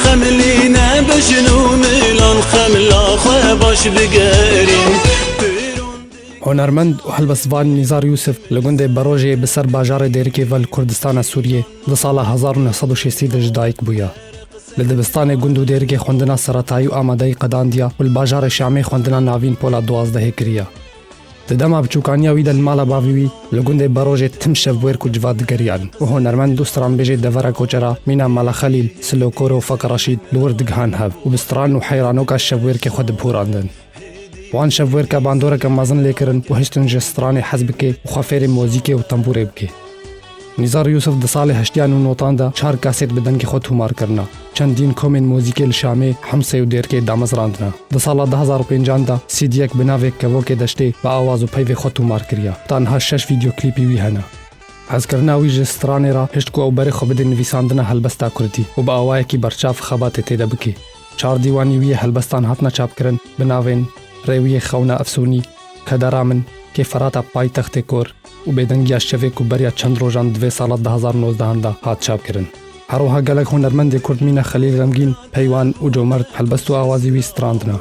خملينا بجنو ميلان خملا خواه باش بگرین. هنرمند و هلبسوان نیزار یوسف لگند بروژه بسر باجار دیرکی ول کردستان سوریه ده سال 1960 جدایک بویا. لدبستان گند و دیرکی خوندنا سرطایی و آمادهی قداندیا و الباجار شامی خوندنا ناوین پولا 12 کریا. ددما بچوکانیا ویدن مالا باویوی لگند بروژه تم شفویر کو جواد گریان و هنرمند دوستران بیجه دورا کوچرا مینا مالا خلیل سلوکور و فقر رشید لور دگهان هف و بستران و حیرانو کا شفویر که خود بوراندن. وان شفویر که باندوره که مازن لیکرن و هشتن جستران حزب که و خفیر موزیک و تنبوره بکه. نیزار یوسف ده سال 80 و نوتان دا 4 کاسیت بدن که خود همار کرنا. چندین کومن موزیک الشامی همسه و دیر که دامز راندنا. ده سال 2005 دا سیدی یک بناوه که وکه دشته و آواز و پیو خود همار کریا. تنها 6 ویدیو کلیپی وی هنه. از کرناوی جسترانی را هشت کو او بری خوبه نویساندن هلبستا کردی و با آوائه کی برچاف خبات تیده بکی. 4 دیوانی وی هلبستان هاتنا چاپ کرن بناوین روی خونا افسونی کدرامن که فراتا پای تخت کور و بدنگی شوی کو بریا چند روزان 2 سال 2019 دا هات چاپ کرن. هروها گلک هنرمند کرد مینا خلیل غمگین پیوان و جومرد هلبست و آوازی وی ستراندنا.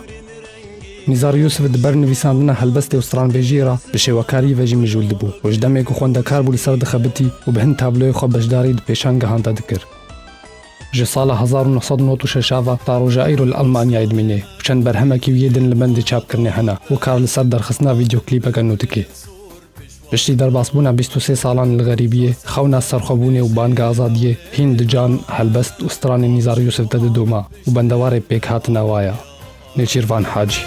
نیزار یوسف دبر نویساندنا هلبست و ستران بیجی را بشوکاری وجی مجول دبو وجدمی کو خوندکار بولی سر دخبتی و بهن تابلوی خو بشداری د پیشان گهانده دکر. جه سال 1996 تا روجائر الألمانيا ادمینه و چند برهمه که ویدن لبند چاپ کرنه هنه و کار لسر درخصنا ویدیو کلیپه کنو تکه. بشتی در باسبونا 23 سالان الغریبیه خونا سرخوبونه و بانگ آزادیه هند جان هلبست و ستران نیزار یوسف تد دوما و بندوار پیک هات نوایا نیچیروان حاجی